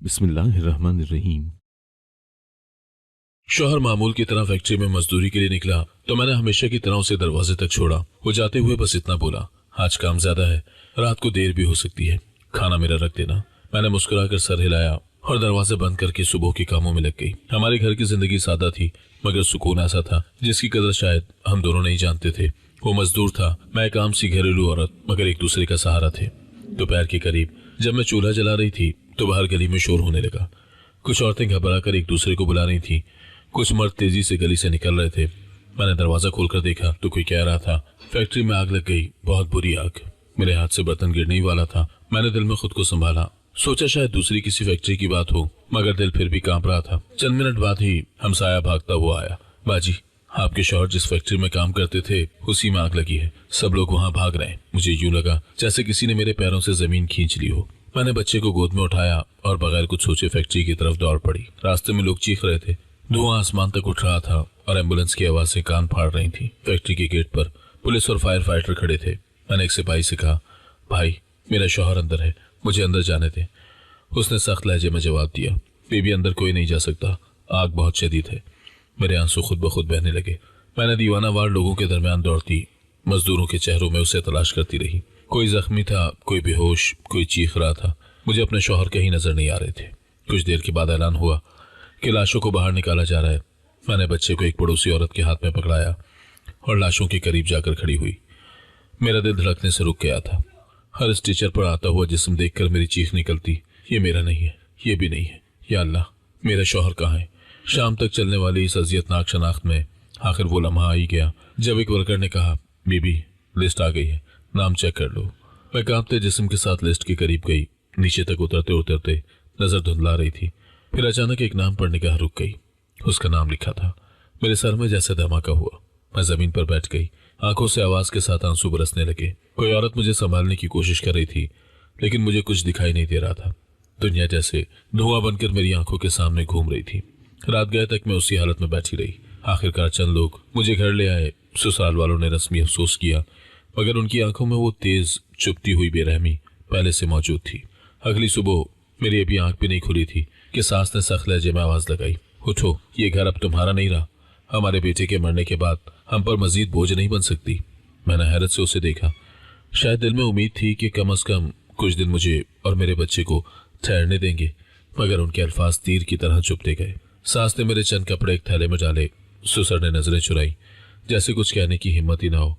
बिस्मिल्लाहिर्रहमानिर्रहीम। शौहर मामूल की तरह फैक्ट्री में मजदूरी के लिए निकला तो मैंने हमेशा की तरह उसे दरवाजे तक छोड़ा। वो जाते हुए बस इतना बोला, आज काम ज्यादा है, रात को देर भी हो सकती है, खाना मेरा रख देना। मैंने मुस्कुराकर सर हिलाया और दरवाजे बंद करके सुबह के कामों में लग गई। हमारे घर की जिंदगी सादा थी मगर सुकून ऐसा था जिसकी कदर शायद हम दोनों नहीं जानते थे। वो मजदूर था, मैं एक आम सी घरेलू औरत, मगर एक दूसरे का सहारा थे। दोपहर के करीब जब मैं चूल्हा जला रही थी तो बाहर गली में शोर होने लगा। कुछ औरतें घबरा कर एक दूसरे को बुला रही थी, कुछ मर्द तेजी से गली से निकल रहे थे। मैंने दरवाजा खोलकर देखा तो कोई कह रहा था, फैक्ट्री में आग लग गई, बहुत बुरी आग। मेरे हाथ से बर्तन गिरने ही वाला था। मैंने दिल में खुद को संभाला, सोचा शायद दूसरी किसी फैक्ट्री की बात हो, मगर दिल फिर भी कांप रहा था। चंद मिनट बाद ही हमसाया भागता हुआ आया। बाजी, आपके शौहर जिस फैक्ट्री में काम करते थे उसी में आग लगी है, सब लोग वहाँ भाग रहे हैं। मुझे यूं लगा जैसे किसी ने मेरे पैरों से जमीन खींच ली हो। मैंने बच्चे को गोद में उठाया और बगैर कुछ सोचे फैक्ट्री की तरफ दौड़ पड़ी। रास्ते में लोग चीख रहे थे, धुआं आसमान तक उठ रहा था और एम्बुलेंस की आवाज से कान फाड़ रही थी। फैक्ट्री के गेट पर पुलिस और फायर फाइटर खड़े थे। मैंने एक सिपाही से कहा, भाई मेरा शौहर अंदर है, मुझे अंदर जाने दे। उसने सख्त लहजे में जवाब दिया, बेबी अंदर कोई नहीं जा सकता, आग बहुत शदीद है। मेरे आंसू खुद ब खुद बहने लगे। मैंने दीवानावार लोगों के दरमियान दौड़ती मजदूरों के चेहरों में उसे तलाश करती रही। कोई जख्मी था, कोई बेहोश, कोई चीख रहा था। मुझे अपने शौहर कहीं नजर नहीं आ रहे थे। कुछ देर के बाद ऐलान हुआ कि लाशों को बाहर निकाला जा रहा है। मैंने बच्चे को एक पड़ोसी औरत के हाथ में पकड़ाया और लाशों के करीब जाकर खड़ी हुई। मेरा दिल धड़कने से रुक गया था। हर स्ट्रेचर पर आता हुआ जिस्म देखकर मेरी चीख निकलती, ये मेरा नहीं है, ये भी नहीं है। या अल्लाह, मेरा शौहर कहाँ है? शाम तक चलने वाली इस अजियतनाक शनाख्त में आखिर वो लम्हा आ ही गया जब एक वर्कर ने कहा, बीबी लिस्ट आ गई है, नाम चेक कर लो। मैं कांपते जिस्म के साथ लिस्ट के करीब गई। नीचे तक उतरते उतरते नजर धुंधला रही थी। फिर अचानक एक नाम पर निगाह रुक गई। उसका नाम लिखा था। मेरे सर में जैसे धमाका हुआ। मैं जमीन पर बैठ गई। आंखों से आवाज के साथ आंसू बरसने लगे। कोई औरत मुझे संभालने की कोशिश कर रही थी लेकिन मुझे कुछ दिखाई नहीं दे रहा था। दुनिया जैसे धुआं बनकर मेरी आंखों के सामने घूम रही थी। रात गए तक मैं उसी हालत में बैठी रही। आखिरकार चंद लोग मुझे घर ले आए। ससुराल वालों ने रस्मी अफसोस किया मगर उनकी आंखों में वो तेज चुभती हुई बेरहमी पहले से मौजूद थी। अगली सुबह मेरी अभी आंख भी नहीं खुली थी कि सास ने सख्त लहजे में आवाज लगाई, उठो, ये घर अब तुम्हारा नहीं रहा। हमारे बेटे के मरने के बाद हम पर मजीद बोझ नहीं बन सकती। मैंने हैरत से उसे देखा। शायद दिल में उम्मीद थी कि कम अज कम कुछ दिन मुझे और मेरे बच्चे को ठहरने देंगे, मगर उनके अल्फाज तीर की तरह चुभते गए। सास ने मेरे चंद कपड़े एक थैले में डाले। ससुर ने नजरें चुराई, जैसे कुछ कहने की हिम्मत ही ना हो,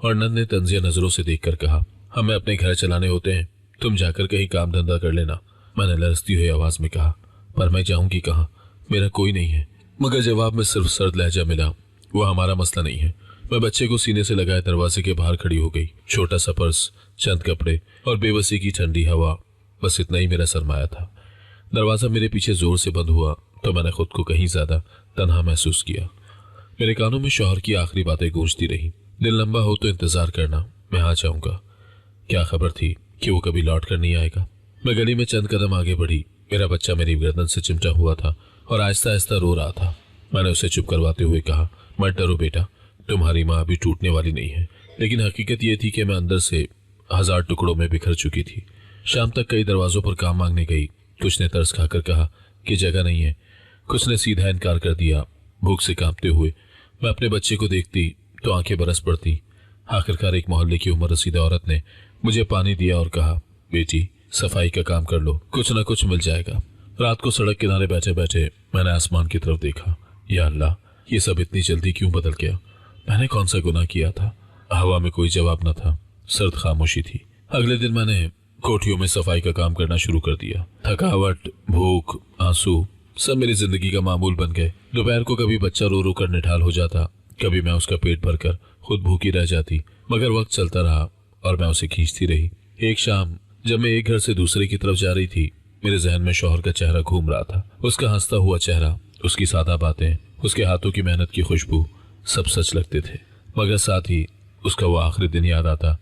और नंद ने तंजिया नजरों से देखकर कहा, हमें अपने घर चलाने होते हैं, तुम जाकर कहीं काम धंधा कर लेना। मैंने लरजती हुई आवाज में कहा, पर मैं जाऊंगी कहाँ? मेरा कोई नहीं है। मगर जवाब में सिर्फ सर्द लहजा मिला, वो हमारा मसला नहीं है। मैं बच्चे को सीने से लगाए दरवाजे के बाहर खड़ी हो गई। छोटा सा पर्स, चंद कपड़े और बेबसी की ठंडी हवा, बस इतना ही मेरा सरमाया था। दरवाजा मेरे पीछे जोर से बंद हुआ तो मैंने खुद को कहीं ज्यादा तन्हा महसूस किया। मेरे कानों में शौहर की आखिरी बातें गूंजती रही, दिल लंबा हो तो इंतजार करना, मैं आ जाऊंगा। क्या खबर थी कि वो कभी लौट कर नहीं आएगा। मैं गली में चंद कदम आगे बढ़ी। मेरा बच्चा मेरी गर्दन से चिमटा हुआ था और आहिस्ता आहिस्ता रो रहा था। मैंने उसे चुप करवाते हुए कहा, मत डरो बेटा, तुम्हारी माँ अभी टूटने वाली नहीं है। लेकिन हकीकत ये थी कि मैं अंदर से 1000 टुकड़ों में बिखर चुकी थी। शाम तक कई दरवाजों पर काम मांगने गई। कुछ ने तरस खाकर कहा कि जगह नहीं है, कुछ ने सीधा इनकार कर दिया। भूख से कांपते हुए मैं अपने बच्चे को देखती तो आंखें बरस पड़ती। आखिरकार एक मोहल्ले की उम्र रसीदा औरत ने मुझे पानी दिया और कहा, बेटी सफाई का काम कर लो, कुछ ना कुछ मिल जाएगा। रात को सड़क किनारे बैठे बैठे मैंने आसमान की तरफ देखा। या अल्लाह, ये सब इतनी जल्दी क्यों बदल गया? मैंने कौन सा गुनाह किया था? हवा में कोई जवाब न था, सर्द खामोशी थी। अगले दिन मैंने कोठियों में सफाई का काम करना शुरू कर दिया। थकावट, भूख, आंसू सब मेरी जिंदगी का मामूल बन गए। दोपहर को कभी बच्चा रो रो कर निठाल हो जाता, कभी मैं उसका पेट भरकर खुद भूखी रह जाती, मगर वक्त चलता रहा और मैं उसे खींचती रही। एक शाम जब मैं एक घर से दूसरे की तरफ जा रही थी, मेरे जहन में शौहर का चेहरा घूम रहा था। उसका हंसता हुआ चेहरा, उसकी सादा बातें, उसके हाथों की मेहनत की खुशबू, सब सच लगते थे। मगर साथ ही उसका वो आखिरी दिन याद आता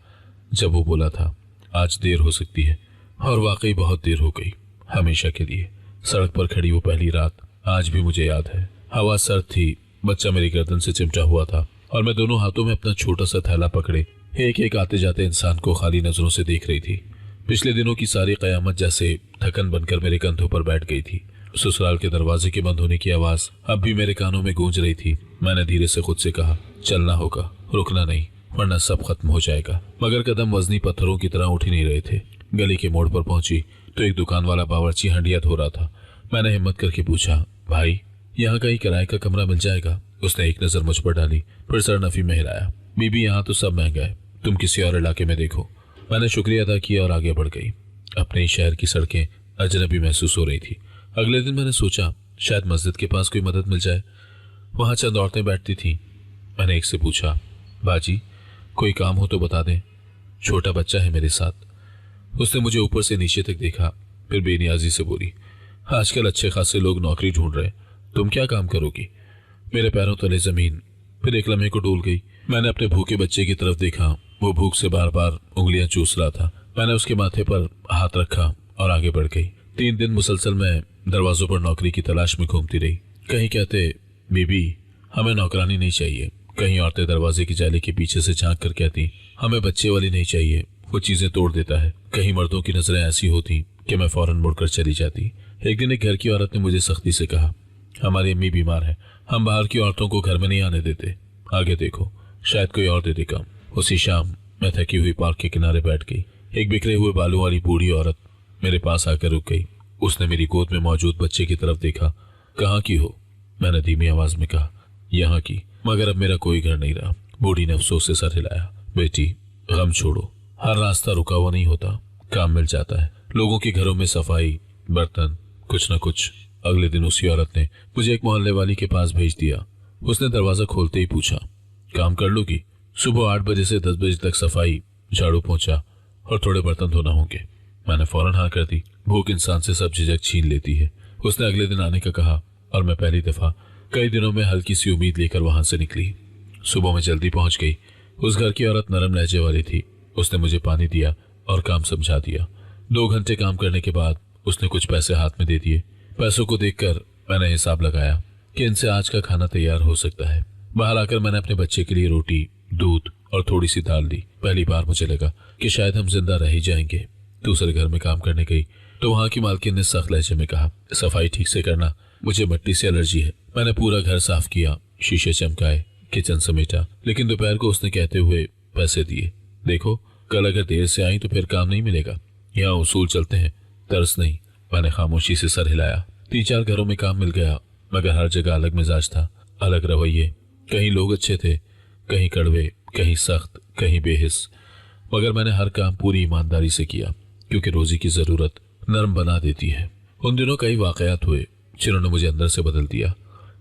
जब वो बोला था, आज देर हो सकती है। और वाकई बहुत देर हो गई, हमेशा के लिए। सड़क पर खड़ी वो पहली रात आज भी मुझे याद है। हवा सर्द थी, बच्चा मेरी गर्दन से चिमटा हुआ था और मैं दोनों हाथों में अपना छोटा सा थैला पकड़े एक एक आते जाते इंसान को खाली नजरों से देख रही थी। पिछले दिनों की सारी कयामत जैसे थकन बनकर मेरे कंधों पर बैठ गई थी। ससुराल के दरवाजे के बंद होने की आवाज अब भी मेरे कानों में गूंज रही थी। मैंने धीरे से खुद से कहा, चलना होगा, रुकना नहीं, वरना सब खत्म हो जाएगा। मगर कदम वजनी पत्थरों की तरह उठ ही नहीं रहे थे। गली के मोड़ पर पहुंची तो एक दुकान वाला बावर्ची हंडिया धो रहा था। मैंने हिम्मत करके पूछा, भाई यहाँ कहीं किराए का कमरा मिल जाएगा? उसने एक नजर मुझ पर डाली, फिर सरनफी में हिलाया, बीबी यहाँ तो सब महंगा है, तुम किसी और इलाके में देखो। मैंने शुक्रिया अदा किया और आगे बढ़ गई। अपने शहर की सड़कें अजनबी महसूस हो रही थी। अगले दिन मैंने सोचा शायद मस्जिद के पास कोई मदद मिल जाए। वहां चंद औरतें बैठती थीं। मैंने एक से पूछा, बाजी कोई काम हो तो बता दें, छोटा बच्चा है मेरे साथ। उसने मुझे ऊपर से नीचे तक देखा, फिर बेनियाजी से बोली, आजकल अच्छे खासे लोग नौकरी ढूंढ रहे, तुम क्या काम करोगी? मेरे पैरों तले जमीन फिर एक लम्हे को डूल गई। मैंने अपने भूखे बच्चे की तरफ देखा। वो भूख से बार बार उंगलियां चूस रहा था। मैंने उसके माथे पर हाथ रखा और आगे बढ़ गई। 3 दिन मुसलसल मैं दरवाजों पर नौकरी की तलाश में घूमती रही। कहीं कहते, बीबी हमें नौकरानी नहीं चाहिए। कहीं औरतें दरवाजे की जाली के पीछे से झांक कर कहती, हमें बच्चे वाली नहीं चाहिए, वो चीजें तोड़ देता है। कहीं मर्दों की नजरें ऐसी होती कि मैं फौरन मुड़कर चली जाती। एक दिन एक घर की औरत ने मुझे सख्ती से कहा, हमारी अम्मी बीमार है, हम बाहर की औरतों को घर में नहीं आने देते, आगे देखो शायद कोई और दे दे काम। उसी शाम मैं थकी हुई पार्क के किनारे बैठ गई। एक बिखरे हुए बालों वाली बूढ़ी औरत मेरे पास आकर रुक गई। उसने मेरी गोद में मौजूद बच्चे की तरफ देखा। कहाँ की हो? मैंने धीमी आवाज में कहा, यहाँ की, मगर अब मेरा कोई घर नहीं रहा। बूढ़ी ने अफसोस से सर हिलाया, बेटी गम छोड़ो, हर रास्ता रुका हुआ नहीं होता, काम मिल जाता है। लोगों के घरों में सफाई, बर्तन, कुछ न कुछ। अगले दिन उसी औरत ने मुझे एक मोहल्ले वाली के पास भेज दिया। उसने दरवाजा खोलते ही पूछा, काम कर लूगी? सुबह 8 बजे से 10 बजे तक सफाई, झाड़ू पोंछा और थोड़े बर्तन धोना होंगे। मैंने फौरन हाँ कर दी। भूख इंसान से सब झिझक छीन लेती है। उसने अगले दिन आने का कहा और मैं पहली दफा कई दिनों में हल्की सी उम्मीद लेकर वहां से निकली। सुबह में जल्दी पहुंच गई। उस घर की औरत नरम लहजे वाली थी। उसने मुझे पानी दिया और काम समझा दिया। 2 घंटे काम करने के बाद उसने कुछ पैसे हाथ में दे दिए। पैसों को देखकर मैंने हिसाब लगाया कि इनसे आज का खाना तैयार हो सकता है। बाहर आकर मैंने अपने बच्चे के लिए रोटी, दूध और थोड़ी सी दाल दी। पहली बार मुझे लगा कि शायद हम जिंदा रह ही जाएंगे। दूसरे घर में काम करने गई तो वहां की मालकिन ने सख्त लहजे में कहा, सफाई ठीक से करना, मुझे मिट्टी से एलर्जी है। मैंने पूरा घर साफ किया, शीशे चमकाए, किचन समेटा, लेकिन दोपहर को उसने कहते हुए पैसे दिए। देखो कल अगर देर से आई तो फिर काम नहीं मिलेगा, यहाँ उसूल चलते हैं, तरस नहीं। मैंने खामोशी से सर हिलाया। 3-4 घरों में काम मिल गया, मगर हर जगह अलग मिजाज था, अलग रवैये। कहीं लोग अच्छे थे, कहीं कड़वे, कहीं सख्त, कहीं बेहिस। मगर मैंने हर काम पूरी ईमानदारी से किया, क्योंकि रोजी की जरूरत नरम बना देती है। उन दिनों कई वाकयात हुए जिन्होंने मुझे अंदर से बदल दिया।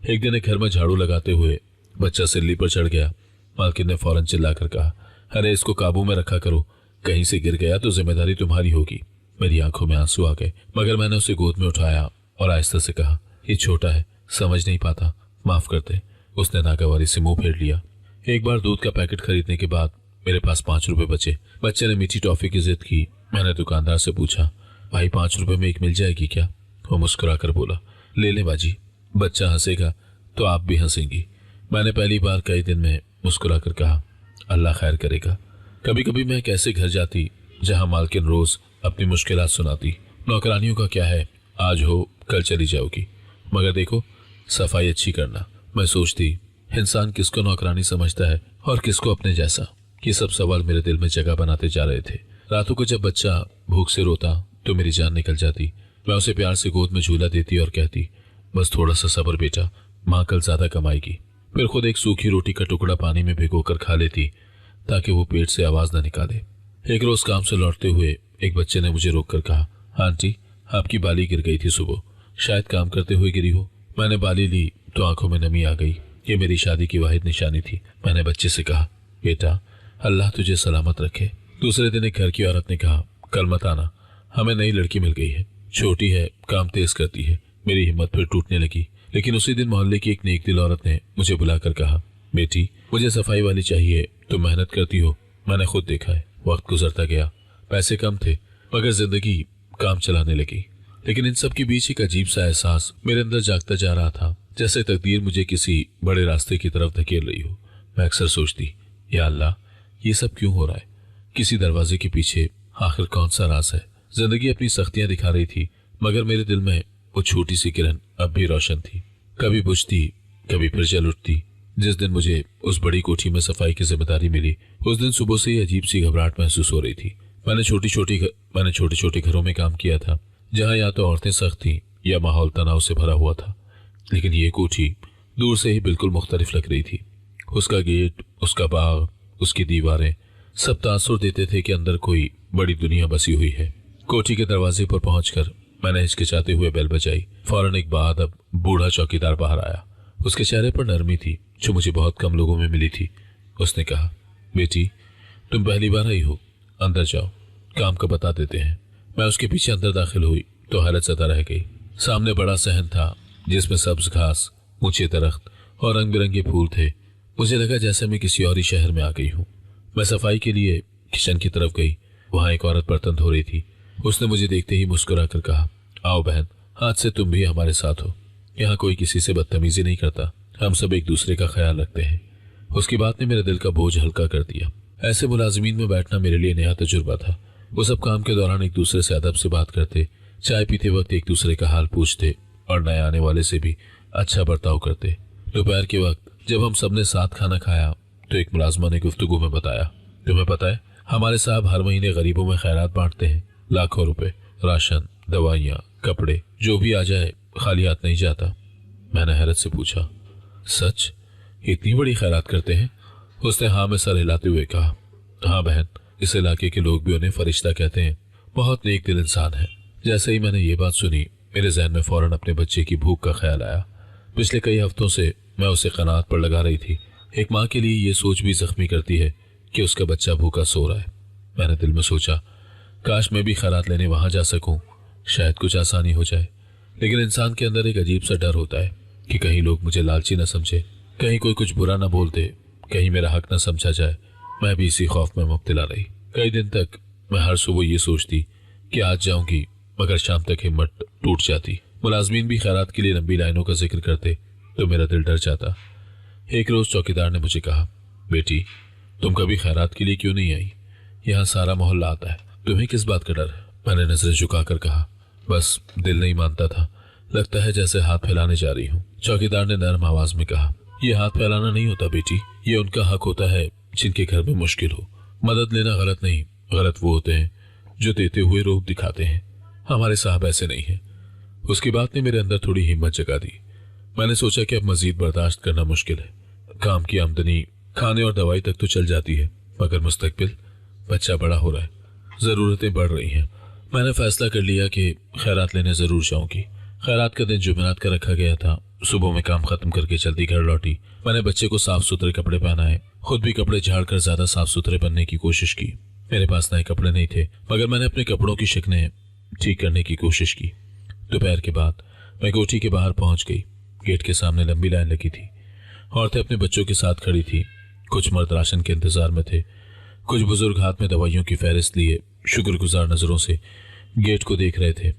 एक दिन एक घर में झाड़ू लगाते हुए बच्चा सिल्ली पर चढ़ गया। मालकिन ने फौरन चिल्लाकर कहा, अरे इसको काबू में रखा करो, कहीं से गिर गया तो जिम्मेदारी तुम्हारी होगी। मेरी आंखों में आंसू आ गए, मगर मैंने उसे गोद में उठाया और आहिस्ता से कहा, ये छोटा है, समझ नहीं पाता, माफ कर दे। उसने नागवारी से मुंह फेर लिया। एक बार दूध का पैकेट खरीदने के बाद मेरे पास 5 रुपए बचे। बच्चे ने मीठी टॉफी की जिद की। मैंने दुकानदार से पूछा, भाई 5 रुपए में एक मिल जाएगी क्या? वो मुस्कुराकर बोला, ले ले बाजी, बच्चा हंसेगा तो आप भी हंसेंगी। मैंने पहली बार कई दिन में मुस्कुराकर कहा, अल्लाह खैर करेगा। कभी कभी मैं कैसे घर जाती जहां मालकिन रोज अपनी मुश्किलात सुनाती। नौकरानियों का क्या है, आज हो कल चली जाओगी, मगर देखो सफाई अच्छी करना। मैं सोचती इंसान किसको नौकरानी समझता है और किसको अपने जैसा। ये सब सवाल मेरे दिल में जगह बनाते जा रहे थे। रातों को जब बच्चा भूख से रोता तो मेरी जान निकल जाती। मैं उसे प्यार से गोद में झूला देती और कहती, बस थोड़ा सा सब्र बेटा, माँ कल ज्यादा कमाएगी। फिर खुद एक सूखी रोटी का टुकड़ा पानी में भिगोकर खा लेती ताकि वो पेट से आवाज न निकाले। एक रोज काम से लौटते हुए एक बच्चे ने मुझे रोककर कहा, आंटी आपकी बाली गिर गई थी सुबह, शायद काम करते हुए गिरी हो। मैंने बाली ली तो आंखों में नमी आ गई। ये मेरी शादी की वाहिद निशानी थी। मैंने बच्चे से कहा, बेटा अल्लाह तुझे सलामत रखे। दूसरे दिन एक घर की औरत ने कहा, कल मत आना, हमें नई लड़की मिल गई है, छोटी है, काम तेज करती है। मेरी हिम्मत फिर टूटने लगी। लेकिन उसी दिन मोहल्ले की एक नेक दिल औरत ने मुझे बुलाकर कहा, बेटी मुझे सफाई वाली चाहिए, तुम मेहनत करती हो, मैंने खुद देखा है। वक्त गुजरता गया, पैसे कम थे, मगर जिंदगी काम चलाने लगी। लेकिन इन सब के बीच एक अजीब सा एहसास मेरे अंदर जागता जा रहा था, जैसे तकदीर मुझे किसी बड़े रास्ते की तरफ धकेल रही हो। मैं अक्सर सोचती, या अल्लाह ये सब क्यों हो रहा है? किसी दरवाजे के पीछे आखिर कौन सा राज है? जिंदगी अपनी सख्तियां दिखा रही थी, मगर मेरे दिल में वो छोटी सी किरण अब भी रोशन थी, कभी बुझती कभी फिर जल उठती। जिस दिन मुझे उस बड़ी कोठी में सफाई की जिम्मेदारी मिली, उस दिन सुबह से ही अजीब सी घबराहट महसूस हो रही थी। मैंने छोटे छोटे घरों में काम किया था, जहाँ या तो औरतें सख्त थी या माहौल तनाव से भरा हुआ था, लेकिन ये कोठी दूर से ही बिल्कुल मुख्तलिफ लग रही थी। उसका गेट, उसका बाग, उसकी दीवारें सब तासुर देते थे कि अंदर कोई बड़ी दुनिया बसी हुई है। कोठी के दरवाजे पर पहुंचकर मैंने हिचकिचाते हुए बेल बजाई। फौरन एक बाअदब बूढ़ा चौकीदार बाहर आया। उसके चेहरे पर नरमी थी जो मुझे बहुत कम लोगों में मिली थी। उसने कहा, बेटी तुम पहली बार आई हो, अंदर जाओ, काम का बता देते हैं। मैं उसके पीछे अंदर दाखिल हुई तो हैरत ज़दा रह गई। सामने बड़ा सहन था जिसमें सब्ज घास, ऊंचे दरख्त और रंग बिरंगे फूल थे। मुझे लगा जैसे मैं किसी और ही शहर में आ गई हूँ। मैं सफाई के लिए किचन की तरफ गई। वहां एक औरत बर्तन धो रही थी। उसने मुझे देखते ही मुस्कुरा कर कहा, आओ बहन, आज से तुम भी हमारे साथ हो। यहाँ कोई किसी से बदतमीजी नहीं करता, हम सब एक दूसरे का ख्याल रखते हैं। उसकी बात ने मेरे दिल का बोझ हल्का कर दिया। ऐसे मुलाजिमीन में बैठना मेरे लिए नया तजुर्बा था। वो सब काम के दौरान एक दूसरे से अदब से बात करते, चाय पीते वक्त एक दूसरे का हाल पूछते और नए आने वाले से भी अच्छा बर्ताव करते। दोपहर के वक्त जब हम सबने साथ खाना खाया तो एक मुलाजमा ने गुफ्तगू में बताया, तुम्हें पता है हमारे साहब हर महीने गरीबों में खैरात बांटते हैं। लाखों रुपए, राशन, दवाइयाँ, कपड़े, जो भी आ जाए खाली हाथ नहीं जाता। मैंने हैरत से पूछा, सच? इतनी बड़ी खैरात करते हैं? उसने हाँ में सर हिलाते हुए कहा, हाँ बहन, इस इलाके के लोग भी उन्हें फरिश्ता कहते हैं। बहुत नेक दिल इंसान है। जैसे ही मैंने ये बात सुनी, मेरे जहन में फौरन अपने बच्चे की भूख का ख्याल आया। पिछले कई हफ्तों से मैं उसे कनात पर लगा रही थी। एक माँ के लिए ये सोच भी जख्मी करती है कि उसका बच्चा भूखा सो रहा है। मैंने दिल में सोचा, काश मैं भी खैरात लेने वहां जा सकूं, शायद कुछ आसानी हो जाए। लेकिन इंसान के अंदर एक अजीब सा डर होता है कि कहीं लोग मुझे लालची न समझे, कहीं कोई कुछ बुरा न बोल दे, कहीं मेरा हक न समझा जाए। मैं भी इसी खौफ में मुब्तला रही। कई दिन तक मैं हर सुबह ये सोचती कि आज जाऊंगी, मगर शाम तक हिम्मत टूट जाती। मुलाजमीन भी खैरात के लिए लंबी लाइनों का जिक्र करते तो मेरा दिल डर जाता। एक रोज चौकीदार ने मुझे कहा, बेटी तुम कभी खैरात के लिए क्यों नहीं आई? यहाँ सारा मोहल्ला आता है, तुम्हें किस बात का डर है? मैंने नजरें झुकाकर कहा, बस दिल नहीं मानता था, लगता है जैसे हाथ फैलाने जा रही हूँ। चौकीदार ने नरम आवाज में कहा, यह हाथ फैलाना नहीं होता बेटी, ये उनका हक होता है जिनके घर में मुश्किल हो। मदद लेना गलत नहीं, गलत वो होते हैं जो देते हुए रोक दिखाते हैं। हमारे साहब ऐसे नहीं है। उसकी बात ने मेरे अंदर थोड़ी हिम्मत जगा दी। मैंने सोचा कि अब मजीद बर्दाश्त करना मुश्किल है। काम की आमदनी खाने और दवाई तक तो चल जाती है, मगर मुस्तकबिल, बच्चा बड़ा हो रहा है, जरूरतें बढ़ रही हैं। मैंने फैसला कर लिया कि खैरात लेने जरूर जाऊंगी। खैरात का दिन जुमेरात का रखा गया था। सुबह में काम खत्म करके जल्दी घर लौटी। मैंने बच्चे को साफ सुथरे कपड़े पहनाए, खुद भी कपड़े झाड़कर ज्यादा साफ सुथरे बनने की कोशिश की। मेरे पास नए कपड़े नहीं थे, मगर मैंने अपने कपड़ों की शिकनें ठीक करने की कोशिश की। दोपहर के बाद मैं कोठी के बाहर पहुंच गई। गेट के सामने लंबी लाइन लगी थी। औरतें अपने बच्चों के साथ खड़ी थी। कुछ मर्द राशन के इंतजार में थे, कुछ बुजुर्ग हाथ में दवाइयों की फहरिस्त लिए शुक्रगुजार नजरों से गेट को देख रहे थे।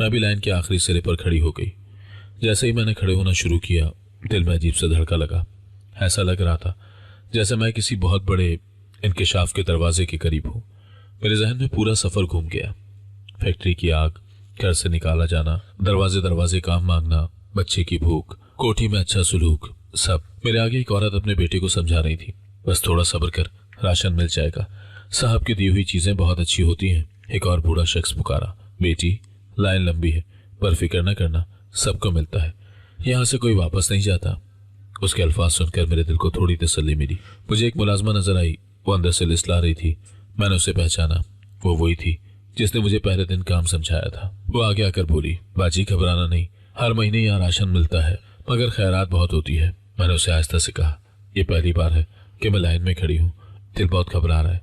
मैं भी लाइन के आखिरी सिरे पर खड़ी हो गई। जैसे ही मैंने खड़े होना शुरू किया, दिल में अजीब सा धड़का लगा। ऐसा लग रहा था जैसे मैं किसी बहुत बड़े इंकिशाफ के दरवाजे के करीब हूँ। मेरे जहन में पूरा सफर घूम गया। फैक्ट्री की आग, घर से निकाला जाना, दरवाजे दरवाजे काम मांगना, बच्चे की भूख, कोठी में अच्छा सुलूक, सब। मेरे आगे एक औरत अपने बेटे को समझा रही थी, बस थोड़ा सब्र कर, राशन मिल जाएगा, साहब की दी हुई चीजें बहुत अच्छी होती हैं। एक और बूढ़ा शख्स पुकारा, बेटी लाइन लंबी है, पर फिक्र न करना, सबको मिलता है, यहाँ से कोई वापस नहीं जाता। उसके अल्फाज सुनकर मेरे दिल को थोड़ी तसल्ली मिली। मुझे एक मुलाजमा नजर आई, वो अंदर से लिस्ट ला रही थी। मैंने उसे पहचाना, वो वही थी जिसने मुझे पहले दिन काम समझाया था। वो आगे आकर बोली, बाजी घबराना नहीं, हर महीने यहाँ राशन मिलता है, मगर खैरात बहुत होती है। मैंने उसे आहिस्ता से कहा, यह पहली बार है कि मैं लाइन में खड़ी हूँ, दिल बहुत घबरा रहा है।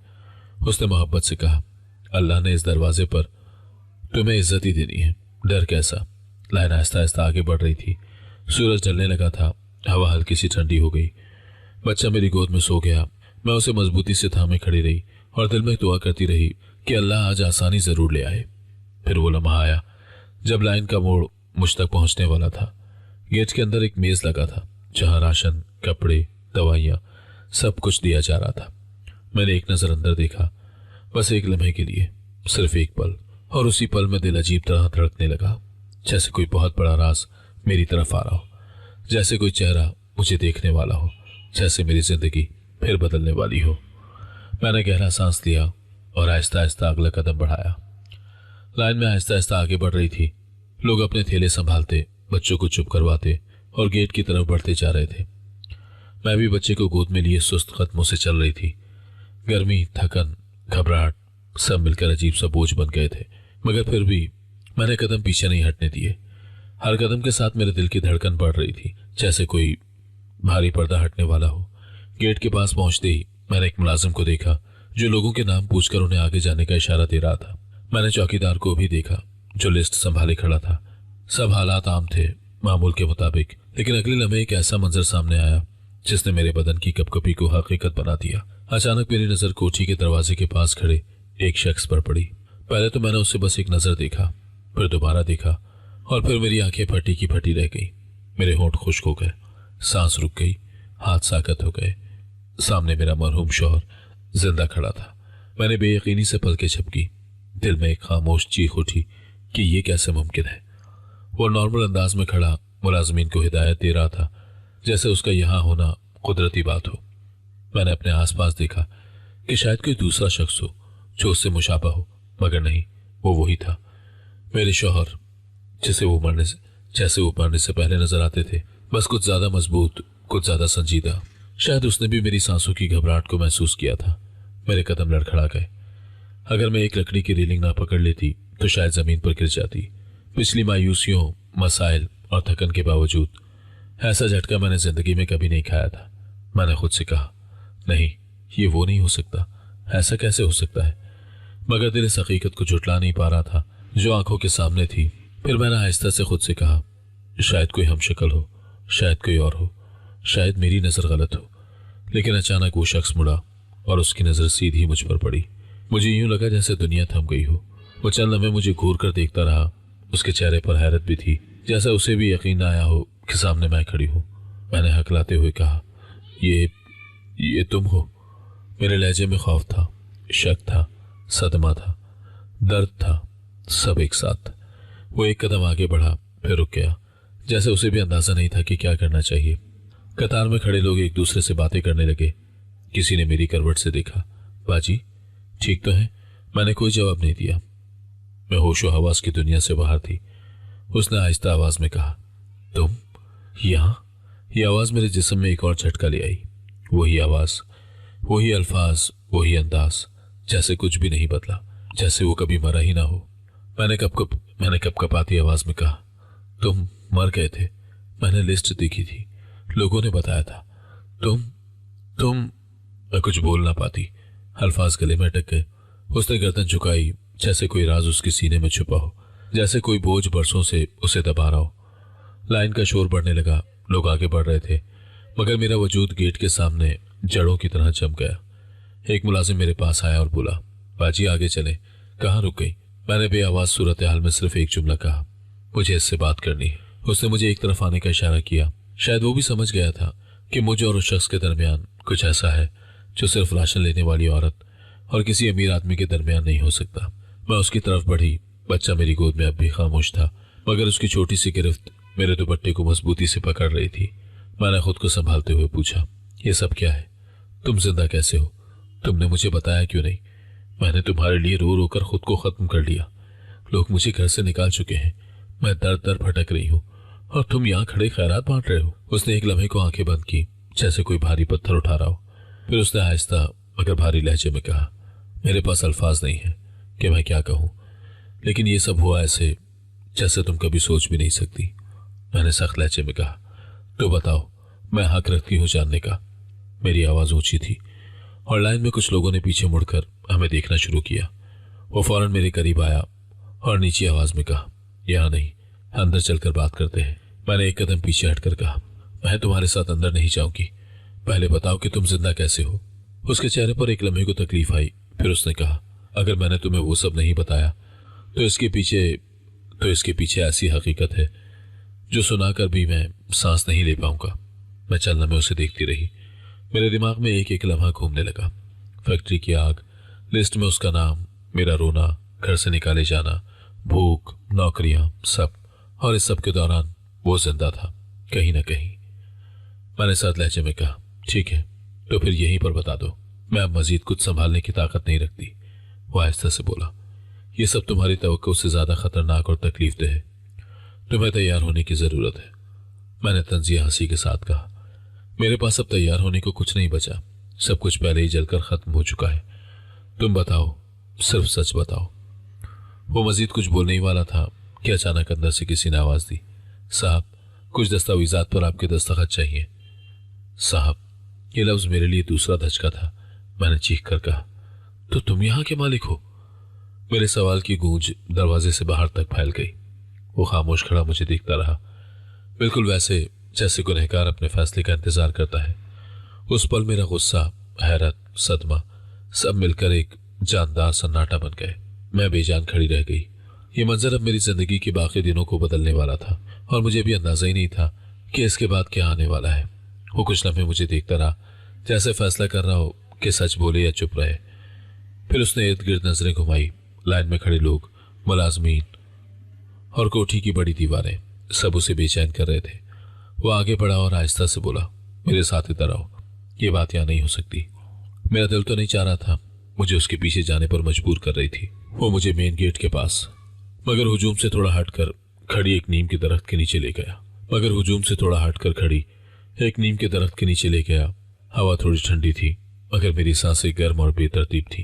उसने मोहब्बत से कहा, अल्लाह ने इस दरवाजे पर तुम्हें इज्जत ही देनी है, डर कैसा। लाइन आहिस्ता आहिस्ता आगे बढ़ रही थी। सूरज ढलने लगा था, हवा हल्की सी ठंडी हो गई। बच्चा मेरी गोद में सो गया। मैं उसे मजबूती से थामे खड़ी रही और दिल में दुआ करती रही कि अल्लाह आज आसानी जरूर ले आए। फिर वो लम्हा आया जब लाइन का मोड़ मुझ तक पहुंचने वाला था। गेट के अंदर एक मेज लगा था जहां राशन, कपड़े, दवाइयां, सब कुछ दिया जा रहा था। मैंने एक नजर अंदर देखा, बस एक लम्हे के लिए। सिर्फ एक पल, और उसी पल में दिल अजीब तरह धड़कने लगा, जैसे कोई बहुत बड़ा राज मेरी तरफ आ रहा हो, जैसे कोई चेहरा मुझे देखने वाला हो, जैसे मेरी जिंदगी फिर बदलने वाली हो। मैंने गहरा सांस लिया और आहिस्ता आहिस्ता अगला कदम बढ़ाया। लाइन में आहिस्ता आहिस्ता आगे बढ़ रही थी। लोग अपने थैले संभालते, बच्चों को चुप करवाते और गेट की तरफ बढ़ते जा रहे थे। मैं भी बच्चे को गोद में लिए सुस्त कदमों से चल रही थी। गर्मी, थकन, घबराहट सब मिलकर अजीब सा बोझ बन गए थे, मगर फिर भी मैंने कदम पीछे नहीं हटने दिए। हर कदम के साथ मेरे दिल की धड़कन बढ़ रही थी, जैसे कोई भारी पर्दा हटने वाला हो। गेट के पास पहुंचते ही मैंने एक मुलाजिम को देखा, जो लोगों के नाम पूछकर उन्हें आगे जाने का इशारा दे रहा था। मैंने चौकीदार को भी देखा, जो लिस्ट संभाले खड़ा था। सब हालात आम थे, मामूल के मुताबिक, लेकिन अगले लम्हे एक ऐसा मंजर सामने आया जिसने मेरे बदन की कपकपी को हकीकत बना दिया। अचानक मेरी नजर कोठी के दरवाजे के पास खड़े एक शख्स पर पड़ी। पहले तो मैंने उसे बस एक नजर देखा, फिर दोबारा देखा, और फिर मेरी आंखें फटी की फटी रह गई। मेरे होंठ खुश्क हो गए, सांस रुक गई, हाथ साकत हो गए। सामने मेरा मरहूम शौहर जिंदा खड़ा था। मैंने बेयकीनी से पलकें झपकी। दिल में एक खामोश चीख उठी कि ये कैसे मुमकिन है। वो नॉर्मल अंदाज में खड़ा मुलाजमीन को हिदायत दे रहा था, जैसे उसका यहां होना कुदरती बात हो। मैंने अपने आसपास देखा कि शायद कोई दूसरा शख्स हो जो उससे मुशाबा हो, मगर नहीं, वो वही था, मेरे शौहर, जैसे वो मरने से पहले नजर आते थे, बस कुछ ज्यादा मजबूत, कुछ ज्यादा संजीदा। शायद उसने भी मेरी सांसों की घबराहट को महसूस किया था। मेरे कदम लड़खड़ा गए। अगर मैं एक लकड़ी की रेलिंग ना पकड़ लेती तो शायद जमीन पर गिर जाती। पिछली मायूसियों, मसाइल और थकन के बावजूद ऐसा झटका मैंने जिंदगी में कभी नहीं खाया था। मैंने खुद से कहा, नहीं, ये वो नहीं हो सकता, ऐसा कैसे हो सकता है, मगर दिल इस हकीकत को झुटला नहीं पा रहा था जो आंखों के सामने थी। फिर मैंने आहिस्ता से खुद से कहा, शायद कोई हमशक्ल हो, शायद कोई और हो, शायद मेरी नजर गलत हो। लेकिन अचानक वो शख्स मुड़ा और उसकी नजर सीधी मुझ पर पड़ी। मुझे यूं लगा जैसे दुनिया थम गई हो। वो चंद लम्हे मुझे घूर कर देखता रहा। उसके चेहरे पर हैरत भी थी, जैसा उसे भी यकीन न आया हो कि सामने मैं खड़ी हूं। मैंने हकलाते हुए कहा, ये तुम हो। मेरे लहजे में खौफ था, शक था, सदमा था, दर्द था, सब एक साथ। वो एक कदम आगे बढ़ा, फिर रुक गया, जैसे उसे भी अंदाजा नहीं था कि क्या करना चाहिए। कतार में खड़े लोग एक दूसरे से बातें करने लगे। किसी ने मेरी करवट से देखा। बाजी ठीक तो है? मैंने कोई जवाब नहीं दिया। मैं होशो हवास की दुनिया से बाहर थी। उसने आहिस्ता आवाज में कहा, तुम यहां? यह आवाज मेरे जिस्म में एक और झटका ले आई। वही आवाज, वही अल्फाज, वही अंदाज, जैसे कुछ भी नहीं बदला, जैसे वो कभी मरा ही ना हो। मैंने कपकपाती आवाज में कहा, तुम मर गए थे, मैंने लिस्ट देखी थी, लोगों ने बताया था। तुम मैं कुछ बोल ना पाती, अल्फाज गले में अटक गए। उसने गर्दन झुकाई, जैसे कोई राज उसके सीने में छुपा हो, जैसे कोई बोझ बरसों से उसे दबा रहा हो। लाइन का शोर बढ़ने लगा, लोग आगे बढ़ रहे थे, मगर मेरा वजूद गेट के सामने जड़ों की तरह जम गया। एक मुलाजिम मेरे पास आया और बोला, बाजी आगे चले। कहाँ रुक गई? मैंने बेआवाज सूरत हाल में सिर्फ एक जुमला कहा, मुझे इससे बात करनी है। उसने मुझे एक तरफ आने का इशारा किया। शायद वो भी समझ गया था कि मुझे और उस शख्स के दरमियान कुछ ऐसा है जो सिर्फ राशन लेने वाली औरत और किसी अमीर आदमी के दरमियान नहीं हो सकता। मैं उसकी तरफ बढ़ी। बच्चा मेरी गोद में अब भी खामोश था, मगर उसकी छोटी सी गिरफ्त मेरे दुपट्टे को मजबूती से पकड़ रही थी। मैंने खुद को संभालते हुए पूछा, ये सब क्या है? तुम जिंदा कैसे हो? तुमने मुझे बताया क्यों नहीं? मैंने तुम्हारे लिए रो रो कर खुद को खत्म कर लिया। लोग मुझे घर से निकाल चुके हैं। मैं दर दर भटक रही हूँ और तुम यहाँ खड़े खैरात बांट रहे हो। उसने एक लम्हे को आंखें बंद की, जैसे कोई भारी पत्थर उठा रहा हो। फिर उसने आहिस्ता मगर भारी लहजे में कहा, मेरे पास अल्फाज नहीं है कि मैं क्या कहूँ, लेकिन ये सब हुआ ऐसे जैसे तुम कभी सोच भी नहीं सकती। मैंने सख्त लहजे में कहा, तो बताओ, मैं हक रखती हूँ जानने का। मेरी आवाज ऊंची थी और लाइन में कुछ लोगों ने पीछे मुड़कर हमें देखना शुरू किया। वो फौरन मेरे करीब आया और नीची आवाज में कहा, यहाँ नहीं, अंदर चलकर बात करते हैं। मैंने एक कदम पीछे हटकर कहा, मैं तुम्हारे साथ अंदर नहीं जाऊंगी, पहले बताओ कि तुम जिंदा कैसे हो। उसके चेहरे पर एक लम्हे को तकलीफ आई। फिर उसने कहा, अगर मैंने तुम्हें वो सब नहीं बताया तो इसके पीछे ऐसी हकीकत है जो सुनाकर भी मैं सांस नहीं ले पाऊंगा। मैं चलना में उसे देखती रही। मेरे दिमाग में एक एक लम्हा घूमने लगा। फैक्ट्री की आग, लिस्ट में उसका नाम, मेरा रोना, घर से निकाले जाना, भूख, नौकरियां, सब। और इस सब के दौरान वो जिंदा था कहीं ना कहीं। मैंने साथ लहजे में कहा, ठीक है तो फिर यहीं पर बता दो, मैं अब मजीद कुछ संभालने की ताकत नहीं रखती। वो आहिस्ता से बोला, ये सब तुम्हारी तवक्को से ज्यादा खतरनाक और तकलीफदेह है, तुम्हें तैयार होने की जरूरत है। मैंने तंजिया हंसी के साथ कहा, मेरे पास अब तैयार होने को कुछ नहीं बचा, सब कुछ पहले ही जलकर खत्म हो चुका है। तुम बताओ, सिर्फ सच बताओ। वो मजीद कुछ बोलने ही वाला था कि अचानक अंदर से किसी ने आवाज दी, साहब कुछ दस्तावेजात पर आपके दस्तखत चाहिए। साहब, ये लफ्ज मेरे लिए दूसरा धचका था। मैंने चीख कर कहा, तो तुम यहां के मालिक हो? मेरे सवाल की गूंज दरवाजे से बाहर तक फैल गई। वो खामोश खड़ा मुझे देखता रहा, बिल्कुल वैसे जैसे गुनहगार अपने फैसले का इंतजार करता है। उस पल मेरा गुस्सा, हैरत, सदमा सब मिलकर एक जानदार सन्नाटा बन गए। मैं बेजान खड़ी रह गई। ये मंजर अब मेरी जिंदगी के बाकी दिनों को बदलने वाला था और मुझे भी अंदाजा ही नहीं था कि इसके बाद क्या आने वाला है। वो कुछ लम्हे मुझे देखता रहा, जैसे फैसला कर रहा हो कि सच बोले या चुप रहे। फिर उसने इर्द गिर्द नजरें घुमाई। लाइन में खड़े लोग, मुलाजमीन और कोठी की बड़ी दीवारें सब उसे बेचैन कर रहे थे। वो आगे बढ़ा और आहिस्ता से बोला, मेरे साथ इधर आओ, ये बात यहाँ नहीं हो सकती। मेरा दिल तो नहीं चाह रहा था, मुझे उसके पीछे जाने पर मजबूर कर रही थी। वो मुझे मेन गेट के पास मगर हुजूम से थोड़ा हटकर खड़ी एक नीम के दरख्त के नीचे ले गया। हवा थोड़ी ठंडी थी मगर मेरी सांसें गर्म और बेतरतीब थी।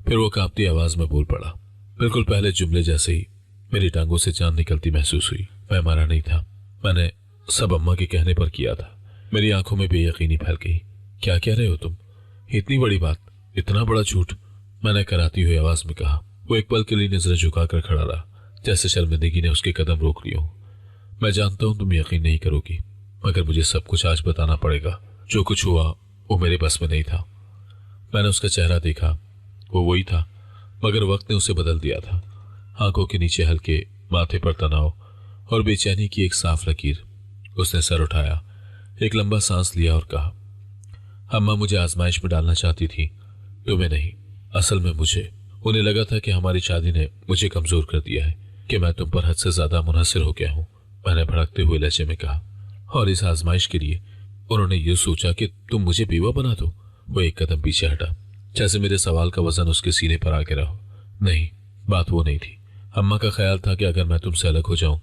फिर वो कांपती आवाज में बोल पड़ा, बिल्कुल पहले जुमले जैसे ही मेरी टांगों से जान निकलती महसूस हुई। मैं मारा नहीं था, मैंने सब अम्मा के कहने पर किया था। मेरी आंखों में बेयकीनी फैल गई। क्या कह रहे हो तुम? इतनी बड़ी बात, इतना बड़ा झूठ? मैंने कराती हुई आवाज में कहा। वो एक पल के लिए नजरें झुकाकर खड़ा रहा, जैसे शर्मिंदगी ने उसके कदम रोक लिए हो। मैं जानता हूं तुम यकीन नहीं करोगी, मगर मुझे सब कुछ आज बताना पड़ेगा। जो कुछ हुआ वो मेरे बस में नहीं था। मैंने उसका चेहरा देखा, वो वही था मगर वक्त ने उसे बदल दिया था। आंखों के नीचे हल्के, माथे पर तनाव और बेचैनी की एक साफ लकीर। उसने सर उठाया, एक लंबा सांस लिया और कहा, अम्मा मुझे आजमाइश में डालना चाहती थी, तुम्हें नहीं, असल में मुझे। उन्हें लगा था कि हमारी शादी ने मुझे कमजोर कर दिया है, कि मैं तुम पर हद से ज्यादा मुनहसिर हो गया हूं। मैंने भड़कते हुए लहजे में कहा, और इस आजमाइश के लिए उन्होंने ये सोचा कि तुम मुझे बेवा बना दो। वो एक कदम पीछे हटा, जैसे मेरे सवाल का वजन उसके सीने पर आ गिरा हो। नहीं, बात वो नहीं थी। अम्मा का ख्याल था कि अगर मैं तुमसे अलग हो जाऊं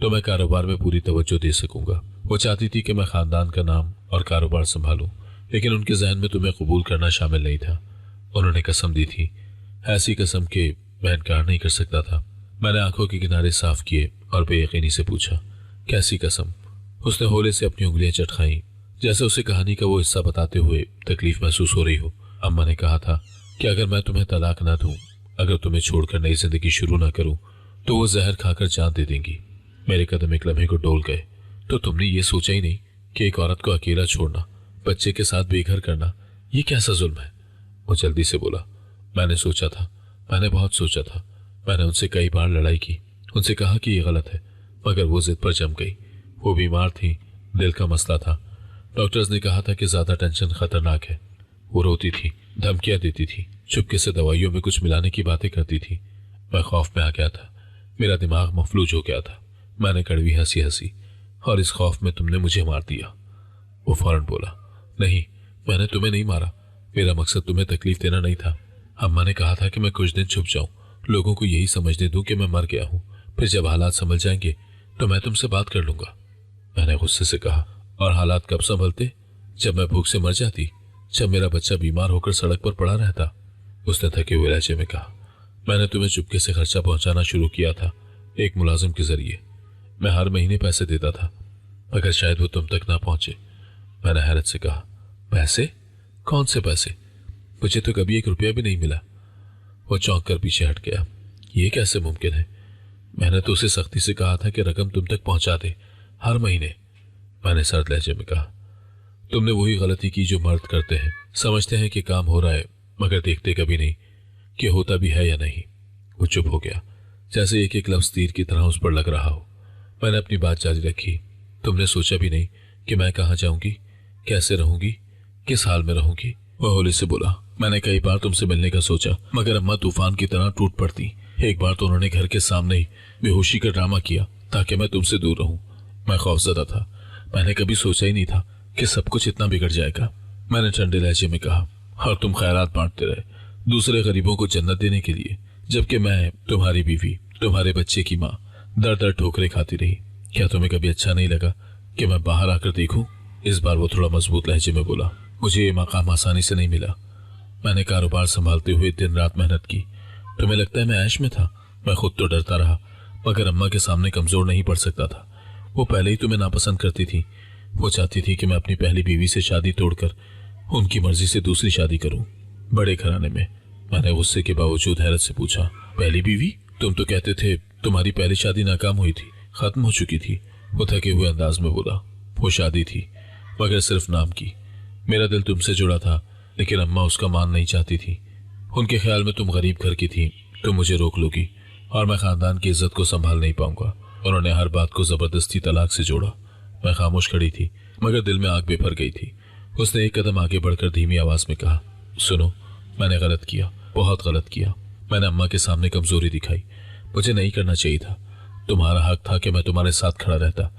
तो मैं कारोबार में पूरी तवज्जो दे सकूंगा। वो चाहती थी कि मैं खानदान का नाम और कारोबार संभालूं, लेकिन उनके जहन में तुम्हें कबूल करना शामिल नहीं था। उन्होंने कसम दी थी, ऐसी कसम के मैं इनकार नहीं कर सकता था। मैंने आंखों के किनारे साफ किए और बेयकीनी से पूछा, कैसी कसम? उसने होले से अपनी उंगलियां चटखाई, जैसे उसे कहानी का वो हिस्सा बताते हुए तकलीफ महसूस हो रही हो। अम्मा ने कहा था कि अगर मैं तुम्हें तलाक ना दूं, अगर तुम्हें छोड़कर नई जिंदगी शुरू ना करूं, तो वो जहर खाकर जान दे देंगी। मेरे कदम एक लम्हे को डोल गए। तो तुमने ये सोचा ही नहीं कि एक औरत को अकेला छोड़ना, बच्चे के साथ बेघर करना, ये कैसा जुल्म है? वो जल्दी से बोला, मैंने सोचा था, मैंने बहुत सोचा था। मैंने उनसे कई बार लड़ाई की, उनसे कहा कि ये गलत है, मगर वो जिद पर जम गई। वो बीमार थी, दिल का मसला था। डॉक्टर्स ने कहा था कि ज्यादा टेंशन खतरनाक है। वो रोती थी, धमकियां देती थी, चुपके से दवाइयों में कुछ मिलाने की बातें करती थी। मैं खौफ में आ गया था, मेरा दिमाग मफलूज हो गया था। मैंने कड़वी हंसी हंसी, और इस खौफ में तुमने मुझे मार दिया। वो फौरन बोला, नहीं, मैंने तुम्हें नहीं मारा, मेरा मकसद तुम्हें तकलीफ देना नहीं था। अम्मा ने कहा था कि मैं कुछ दिन छुप जाऊं, लोगों को यही समझने दूं कि मैं मर गया हूं, फिर जब हालात संभल जाएंगे तो मैं तुमसे बात कर लूंगा। मैंने गुस्से से कहा, और हालात कब संभलते? जब मैं भूख से मर जाती, जब मेरा बच्चा बीमार होकर सड़क पर पड़ा रहता। उसने थके हुए लहजे में कहा, मैंने तुम्हें चुपके से खर्चा पहुंचाना शुरू किया था, एक मुलाजिम के जरिए। मैं हर महीने पैसे देता था, मगर शायद वो तुम तक ना पहुंचे। मैंने हैरत से कहा, पैसे? कौन से पैसे? मुझे तो कभी 1 रुपया भी नहीं मिला। वो चौंक कर पीछे हट गया। ये कैसे मुमकिन है? मैंने तो उसे सख्ती से कहा था कि रकम तुम तक पहुंचा दे, हर महीने। मैंने सर्द लहजे में कहा, तुमने वही गलती की जो मर्द करते हैं, समझते हैं कि काम हो रहा है मगर देखते कभी नहीं कि होता भी है या नहीं। वो चुप हो गया, जैसे एक एक लफ्ज तीर की तरह उस पर लग रहा हो। मैंने अपनी बात जारी रखी, तुमने सोचा भी नहीं कि मैं कहाँ जाऊंगी, कैसे रहूंगी, किस हाल में रहूंगी? वो होली से बोला, मैंने कई बार तुमसे मिलने का सोचा, मगर अम्मा तूफान की तरह टूट पड़ती। एक बार तो उन्होंने घर के सामने ही बेहोशी का ड्रामा किया ताकि मैं तुमसे दूर रहूं। मैं खौफजदा था। मैंने कभी सोचा ही नहीं था कि सब कुछ इतना बिगड़ जाएगा। मैंने ठंडे लहजे में कहा, और तुम खैरात बांटते रहे दूसरे गरीबों को जन्नत देने के लिए, जबकि मैं तुम्हारी बीवी, तुम्हारे बच्चे की माँ दर दर ठोकरे खाती रही। क्या तुम्हें कभी अच्छा नहीं लगा कि मैं बाहर आकर देखूं? इस बार वो थोड़ा मजबूत लहजे में बोला। मुझे ये मकाम आसानी से नहीं मिला। मैंने कारोबार संभालते हुए दिन रात मेहनत की। तुम्हें लगता है मैं ऐश में था? मैं खुद तो डरता रहा, मगर अम्मा के सामने कमजोर नहीं पड़ सकता था। वो पहले ही तुम्हें नापसंद करती थी। वो चाहती थी कि मैं अपनी पहली बीवी से शादी तोड़कर उनकी मर्जी से दूसरी शादी करूं, बड़े घराने में। मैंने गुस्से के बावजूद हैरत से पूछा, पहली बीवी? तुम तो कहते थे तुम्हारी पहली शादी नाकाम हुई थी, खत्म हो चुकी थी। वो थके हुए अंदाज में बोला, वो शादी थी मगर सिर्फ नाम की। मेरा दिल तुमसे जुड़ा था, लेकिन अम्मा उसका मान नहीं चाहती थी। उनके ख्याल में तुम गरीब घर की थी, तुम मुझे रोक लोगी और मैं खानदान की इज्जत को संभाल नहीं पाऊंगा। उन्होंने हर बात को जबरदस्ती तलाक से जोड़ा। मैं खामोश खड़ी थी, मगर दिल में आग बेभर गई थी। उसने एक कदम आगे बढ़कर धीमी आवाज में कहा, सुनो, मैंने गलत किया, बहुत गलत किया। मैंने अम्मा के सामने कमजोरी दिखाई। मुझे नहीं करना चाहिए था। तुम्हारा हक था कि मैं तुम्हारे साथ खड़ा रहता,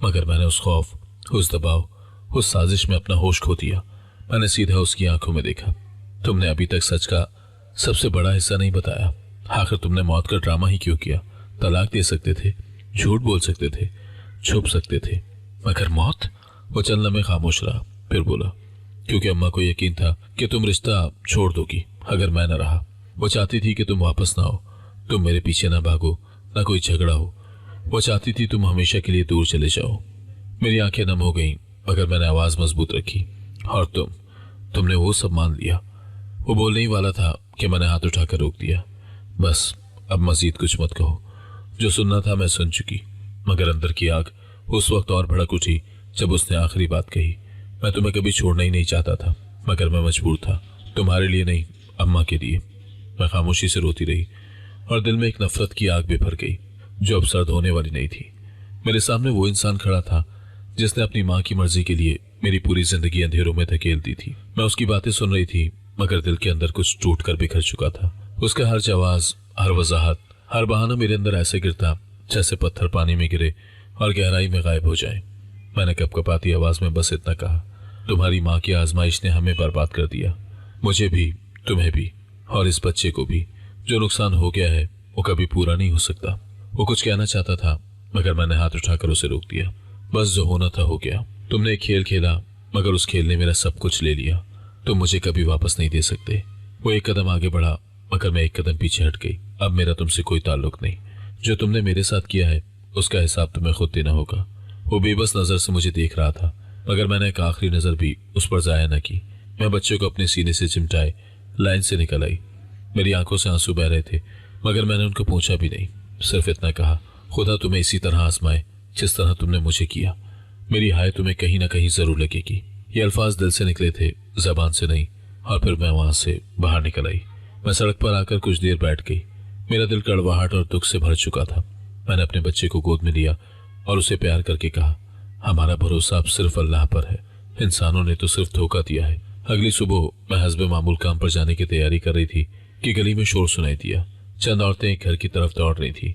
मगर मैंने उस खौफ, उस दबाव, उस साजिश में अपना होश खो दिया। मैंने सीधा उसकी आंखों में देखा। तुमने अभी तक सच का सबसे बड़ा हिस्सा नहीं बताया। आखिर तुमने मौत का ड्रामा ही क्यों किया? तलाक दे सकते थे, झूठ बोल सकते थे, छुप सकते थे, मगर मौत? वो चंद लम्हे खामोश रहा, फिर बोला, क्योंकि अम्मा को यकीन था कि तुम रिश्ता छोड़ दोगी अगर मैं न रहा। वो चाहती थी कि तुम वापस ना आओ, तुम मेरे पीछे ना भागो, ना कोई झगड़ा हो। वो चाहती थी तुम हमेशा के लिए दूर चले जाओ। मेरी आंखें नम हो गईं, मगर मैंने आवाज मजबूत रखी, और तुमने वो सब मान लिया। वो बोलने ही वाला था कि मैंने हाथ उठाकर रोक दिया। बस अब मजीद कुछ मत कहो। जो सुनना था मैं सुन चुकी। मगर अंदर की आग उस वक्त और भड़क उठी जब उसने आखिरी बात कही। मैं तुम्हें कभी छोड़ना ही नहीं चाहता था, मगर मैं मजबूर था। तुम्हारे लिए नहीं, अम्मा के लिए। मैं खामोशी से रोती रही और दिल में एक नफरत की आग बिफर गई जो अब सर्द होने वाली नहीं थी। मेरे सामने वो इंसान खड़ा था जिसने अपनी माँ की मर्जी के लिए मेरी पूरी जिंदगी अंधेरों में धकेल दी थी। मैं उसकी बातें सुन रही थी, मगर दिल के अंदर कुछ टूट कर बिखर चुका था। उसका हर जवाब, हर वजाहत, हर बहाना मेरे अंदर ऐसे गिरता जैसे पत्थर पानी में गिरे और गहराई में गायब हो जाए। मैंने कपकपाती आवाज में बस इतना कहा, तुम्हारी माँ की आजमाइश ने हमें बर्बाद कर दिया, मुझे भी, तुम्हें भी, और इस बच्चे को भी। जो नुकसान हो गया है वो कभी पूरा नहीं हो सकता। वो कुछ कहना चाहता था, मगर मैंने हाथ उठाकर उसे रोक दिया। बस जो होना था हो गया। तुमने एक खेल खेला, मगर उस खेल ने मेरा सब कुछ ले लिया। तुम मुझे कभी वापस नहीं दे सकते। वो एक कदम आगे बढ़ा, मगर मैं एक कदम पीछे हट गई। अब मेरा तुमसे कोई ताल्लुक नहीं। जो तुमने मेरे साथ किया है उसका हिसाब तुम्हें खुद देना होगा। वो बेबस नजर से मुझे देख रहा था, मगर मैंने एक आखिरी नजर भी उस पर जाया न की। मैं बच्चे को अपने सीने से चिमटाए लाइन से निकल आई। मेरी आंखों से आंसू बह रहे थे, मगर मैंने उनको पूछा भी नहीं। सिर्फ इतना कहा, खुदा तुम्हें इसी तरह आजमाए जिस तरह तुमने मुझे किया। मेरी हाय तुम्हें कहीं ना कहीं जरूर लगेगी। ये अल्फाज दिल से निकले थे, जबान से नहीं। और फिर मैं वहां से बाहर निकल आई। मैं सड़क पर आकर कुछ देर बैठ गई। मेरा दिल कड़वाहट और दुख से भर चुका था। मैंने अपने बच्चे को गोद में लिया और उसे प्यार करके कहा, हमारा भरोसा अब सिर्फ अल्लाह पर है। इंसानों ने तो सिर्फ धोखा दिया है। अगली सुबह मैं हस्बे मामूल काम पर जाने की तैयारी कर रही थी कि गली में शोर सुनाई दिया। चंद औरतें एक घर की तरफ दौड़ रही थी।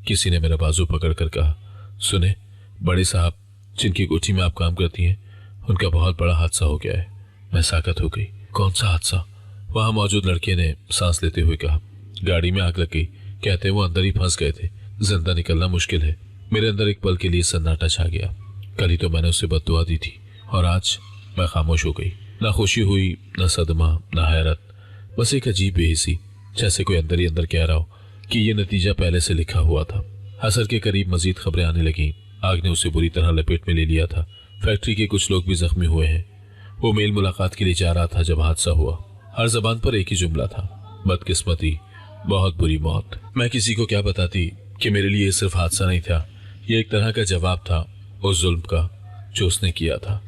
किसी ने मेरा बाजू पकड़कर कहा, सुने, बड़े साहब जिनकी कोठी में आप काम करती हैं, उनका बहुत बड़ा हादसा हो गया है। मैं साकत हो गई। कौन सा हादसा? वहां मौजूद लड़के ने सांस लेते हुए कहा, गाड़ी में आग लग गई। कहते वो अंदर ही फंस गए थे, जिंदा निकलना मुश्किल है। मेरे अंदर एक पल के लिए सन्नाटा छा गया। कल ही तो मैंने उसे बद्दुआ दी थी और आज मैं खामोश हो गई। ना खुशी हुई, ना सदमा, ना हैरत, बस एक अजीब बेहिसी, जैसे कोई अंदर ही अंदर कह रहा हो कि ये नतीजा पहले से लिखा हुआ था। असर के करीब मजीद खबरें आने लगीं। आग ने उसे बुरी तरह लपेट में ले लिया था। फैक्ट्री के कुछ लोग भी जख्मी हुए हैं। वो मेल मुलाकात के लिए जा रहा था जब हादसा हुआ। हर जबान पर एक ही जुमला था, बदकिस्मती, बहुत बुरी मौत। मैं किसी को क्या बताती कि मेरे लिए सिर्फ हादसा नहीं था, ये एक तरह का जवाब था उस जुल्म का जो उसने किया था।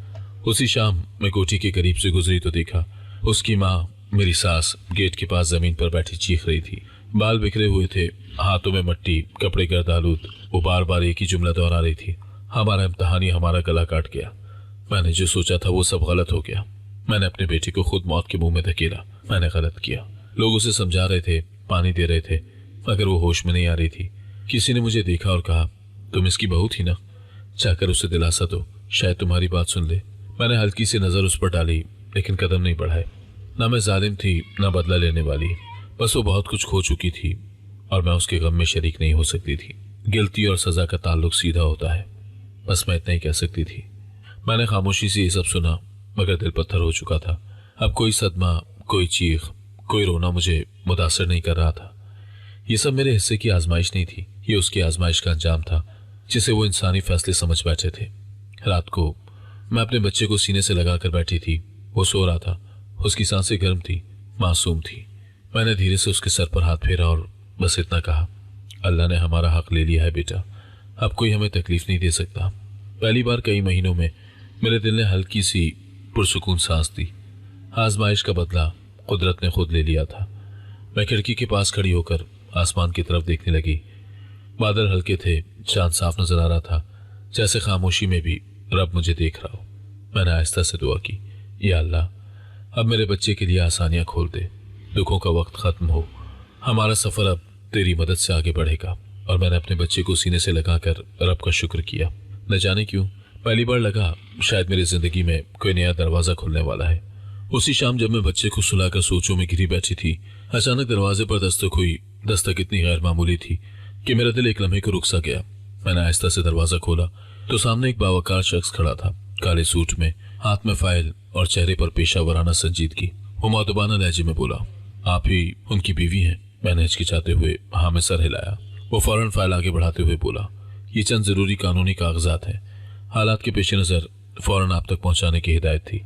उसी शाम मैं कोठी के करीब से गुजरी तो देखा उसकी माँ, मेरी सास, गेट के पास जमीन पर बैठी चीख रही थी। बाल बिखरे हुए थे, हाथों में मट्टी, कपड़े गर्दालूद। वो बार बार एक ही जुमला दोहरा रही थी, हमारा इम्तहान ही हमारा गला काट गया। मैंने जो सोचा था वो सब गलत हो गया। मैंने अपने बेटे को खुद मौत के मुंह में धकेला। मैंने गलत किया। लोग उसे समझा रहे थे, पानी दे रहे थे, मगर वो होश में नहीं आ रही थी। किसी ने मुझे देखा और कहा, तुम इसकी बहू थी ना? चाहकर उसे दिलासा दो, शायद तुम्हारी बात सुन ले। मैंने हल्की सी नजर उस पर डाली, लेकिन कदम नहीं बढ़ाए। ना मैं जालिम थी, ना बदला लेने वाली। बस वो बहुत कुछ खो चुकी थी और मैं उसके गम में शरीक नहीं हो सकती थी। गिल्टी और सजा का ताल्लुक सीधा होता है, बस मैं इतना ही कह सकती थी। मैंने खामोशी से ये सब सुना, मगर दिल पत्थर हो चुका था। अब कोई सदमा, कोई चीख, कोई रोना मुझे मुतासर नहीं कर रहा था। ये सब मेरे हिस्से की आजमाइश नहीं थी, ये उसकी आजमाइश का अंजाम था, जिसे वो इंसानी फैसले समझ बैठे थे। रात को मैं अपने बच्चे को सीने से लगाकर बैठी थी। वो सो रहा था, उसकी सांसें गर्म थी, मासूम थी। मैंने धीरे से उसके सर पर हाथ फेरा और बस इतना कहा, अल्लाह ने हमारा हक ले लिया है बेटा, अब कोई हमें तकलीफ नहीं दे सकता। पहली बार कई महीनों में मेरे दिल ने हल्की सी पुरसुकून सांस दी। आजमाइश का बदला कुदरत ने खुद ले लिया था। मैं खिड़की के पास खड़ी होकर आसमान की तरफ देखने लगी। बादल हल्के थे, चांद साफ नजर आ रहा था, जैसे खामोशी में भी रब मुझे देख रहा हो। मैंने आहिस्ता से दुआ की, या अल्लाह, अब मेरे बच्चे के लिए आसानियां खोल दे, दुखों का वक्त खत्म हो, हमारा सफर अब तेरी मदद से आगे बढ़ेगा। और मैंने अपने बच्चे को सीने से लगाकर रब का शुक्र किया। न जाने क्यों पहली बार लगा शायद मेरी जिंदगी में कोई नया दरवाजा खुलने वाला है। उसी शाम जब मैं बच्चे को सुलाकर सोचों में घिरी बैठी थी, अचानक दरवाजे पर दस्तक हुई। दस्तक इतनी गैर मामूली थी कि मेरा दिल एक लम्हे को रुक सा गया। मैंने आहिस्ता से दरवाजा खोला तो सामने एक बावकार शख्स खड़ा था, काले सूट में, हाथ में फाइल और चेहरे पर पेशा वराना संजीदगी। वो मुअद्दबाना लहजे में बोला, आप ही उनकी बीवी हैं? मैंने हिचकिचाते हुए हाँ में सर हिलाया। वो फौरन फाइल आगे बढ़ाते हुए बोला, ये चंद जरूरी कानूनी कागजात हैं, हालात के पेश नजर फौरन आप तक पहुंचाने की हिदायत थी,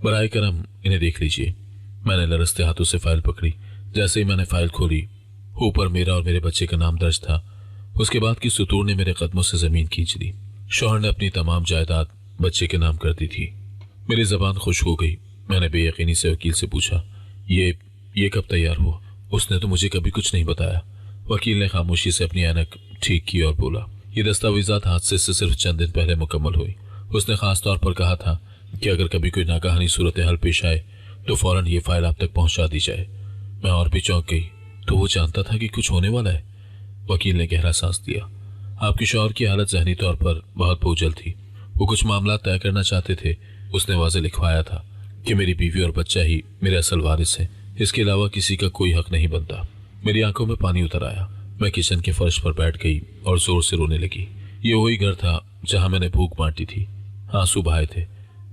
बराए करम इन्हें देख लीजिए। मैंने लरसते हाथों से फाइल पकड़ी। जैसे ही मैंने फाइल खोली, ऊपर मेरा और मेरे बच्चे का नाम दर्ज था। उसके बाद की सुतूर ने मेरे कदमों से जमीन खींच दी। शौहर ने अपनी तमाम जायदाद बच्चे के नाम कर दी थी। मेरी जबान खुश हो गई। मैंने बेयकीनी से वकील से पूछा, ये कब तैयार हुआ? उसने तो मुझे कभी कुछ नहीं बताया। वकील ने खामोशी से अपनी ऐनक ठीक की और बोला, ये दस्तावेजात हादसे से सिर्फ चंद दिन पहले मुकम्मल हुई। उसने खास तौर पर कहा था कि अगर कभी कोई नाकाहानी सूरत हाल पेश आए तो फौरन ये फाइल आप तक पहुंचा दी जाए। मैं और भी चौंक गई। तो वो जानता था कि कुछ होने वाला है? वकील ने गहरा सांस दिया। आपके शौहर की हालत जहनी तौर पर बहुत बोझल थी। वो कुछ मामला तय करना चाहते थे। उसने वाज़े लिखवाया था कि मेरी बीवी और बच्चा ही मेरे असल वारिस है, इसके अलावा किसी का कोई हक नहीं बनता। मेरी आंखों में पानी उतर आया। मैं किचन के फर्श पर बैठ गई और जोर से रोने लगी। ये वही घर था जहां मैंने भूख बांटी थी, आंसू बहाए थे,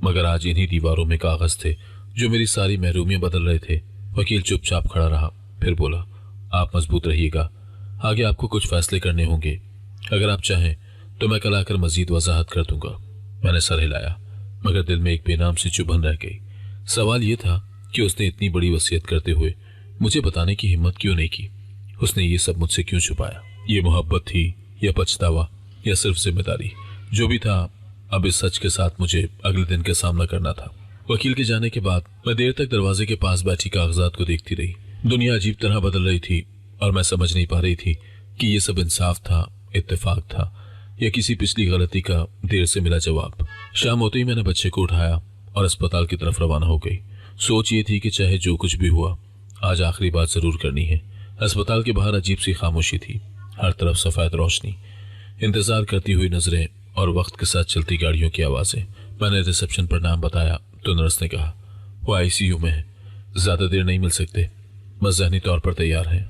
मगर आज इन्हीं दीवारों में कागज थे जो मेरी सारी महरूमियां बदल रहे थे। वकील चुपचाप खड़ा रहा, फिर बोला, आप मजबूत रहिएगा, आगे आपको कुछ फैसले करने होंगे। अगर आप चाहें तो मैं कल आकर मजीद वजाहत कर दूंगा। मैंने सर हिलाया, मगर दिल में एक बेनाम सी चुभन रह गई। सवाल यह था कि उसने इतनी बड़ी वसीयत करते हुए मुझे बताने की हिम्मत क्यों नहीं की? उसने ये सब मुझसे क्यों छुपाया? ये मोहब्बत थी या पछतावा या सिर्फ जिम्मेदारी? जो भी था, अब इस सच के साथ मुझे अगले दिन का सामना करना था। वकील के जाने के बाद मैं देर तक दरवाजे के पास बैठी कागजात को देखती रही। दुनिया अजीब तरह बदल रही थी और मैं समझ नहीं पा रही थी कि ये सब इंसाफ था, इत्तेफाक था या किसी पिछली गलती का देर से मिला जवाब। शाम होते ही मैंने बच्चे को उठाया और अस्पताल की तरफ रवाना हो गई। सोच ये थी कि चाहे जो कुछ भी हुआ, आज आखिरी बात जरूर करनी है। अस्पताल के बाहर अजीब सी खामोशी थी, हर तरफ सफेद रोशनी, इंतजार करती हुई नजरें और वक्त के साथ चलती गाड़ियों की आवाजें। मैंने रिसेप्शन पर नाम बताया तो नर्स ने कहा, वो आईसीयू में है, ज्यादा देर नहीं मिल सकते, बस ज़हनी तौर पर तैयार है।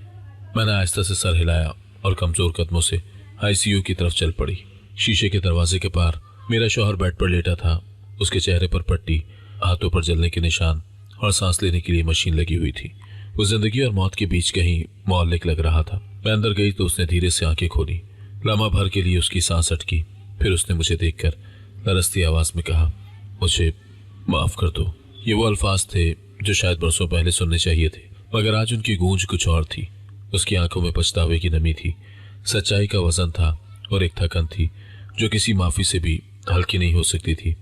मैंने आहिस्ता से सर हिलाया और कमजोर कदमों से आईसीयू की तरफ चल पड़ी। शीशे के दरवाजे के पार मेरा शौहर बेड पर लेटा था। उसके चेहरे पर पट्टी, हाथों पर जलने के निशान और सांस लेने के लिए मशीन लगी हुई थी। वो जिंदगी और मौत के बीच कहीं मौलिक लग रहा था। मैं अंदर गई तो उसने धीरे से आंखें खोली। लम्हा भर के लिए उसकी सांस अटकी, फिर उसने मुझे देखकर लरसती आवाज में कहा, मुझे माफ कर दो। ये वो अल्फाज थे जो शायद बरसों पहले सुनने चाहिए थे, मगर आज उनकी गूंज कुछ और थी। उसकी आंखों में पछतावे की नमी थी, सच्चाई का वजन था और एक थकन थी जो किसी माफी से भी हल्की नहीं हो सकती थी।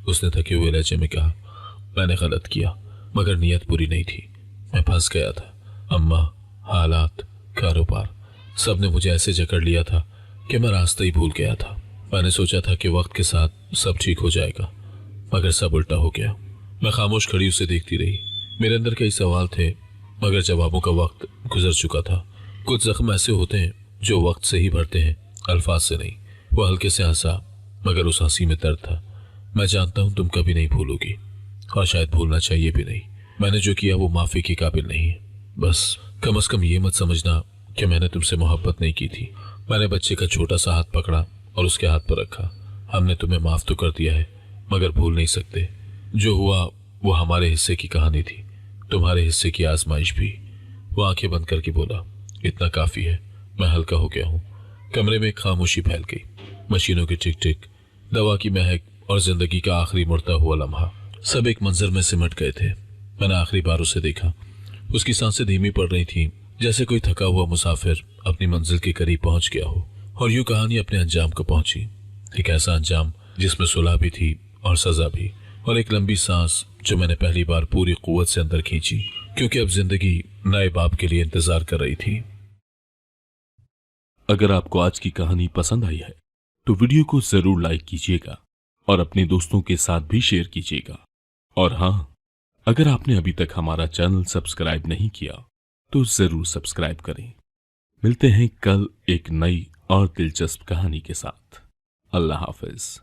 उसने थके हुए लहजे में कहा, मैंने गलत किया, मगर नीयत बुरी नहीं थी। मैं फंस गया था। अम्मा, हालात, कारोबार, सब ने मुझे ऐसे जकड़ लिया था कि मैं रास्ता ही भूल गया था। मैंने सोचा था कि वक्त के साथ सब ठीक हो जाएगा, मगर सब उल्टा हो गया। मैं खामोश खड़ी उसे देखती रही। मेरे अंदर कई सवाल थे, मगर जवाबों का वक्त गुजर चुका था। कुछ जख्म ऐसे होते हैं जो वक्त से ही भरते हैं, अल्फाज से नहीं। वो हल्के से हंसा, मगर उस हंसी में दर्द था। मैं जानता हूं तुम कभी नहीं भूलोगी, और शायद भूलना चाहिए भी नहीं। मैंने जो किया वो माफी के काबिल नहीं है। बस कम से कम ये मत समझना कि मैंने तुमसे मोहब्बत नहीं की थी। मैंने बच्चे का छोटा सा हाथ पकड़ा और उसके हाथ पर रखा। हमने तुम्हें माफ तो कर दिया है, मगर भूल नहीं सकते। जो हुआ वो हमारे हिस्से की कहानी थी, तुम्हारे हिस्से की आजमाइश भी। वो आंखें बंद करके बोला, इतना काफी है, मैं हल्का हो गया हूँ। कमरे में खामोशी फैल गई। मशीनों की टिक टिक, दवा की महक और जिंदगी का आखिरी मुड़ता हुआ लम्हा, सब एक मंजर में सिमट गए थे। मैंने आखिरी बार उसे देखा। उसकी सांसें धीमी पड़ रही थी, जैसे कोई थका हुआ मुसाफिर अपनी मंजिल के करीब पहुंच गया हो। और यूं कहानी अपने अंजाम को पहुंची। एक ऐसा अंजाम जिसमें सुलह भी थी और सजा भी, और एक लंबी सांस जो मैंने पहली बार पूरी कुव्वत से अंदर खींची, क्योंकि अब जिंदगी नए बाप के लिए इंतजार कर रही थी। अगर आपको आज की कहानी पसंद आई है तो वीडियो को जरूर लाइक कीजिएगा और अपने दोस्तों के साथ भी शेयर कीजिएगा। और हाँ, अगर आपने अभी तक हमारा चैनल सब्सक्राइब नहीं किया तो जरूर सब्सक्राइब करें। मिलते हैं कल एक नई और दिलचस्प कहानी के साथ। अल्लाह हाफिज।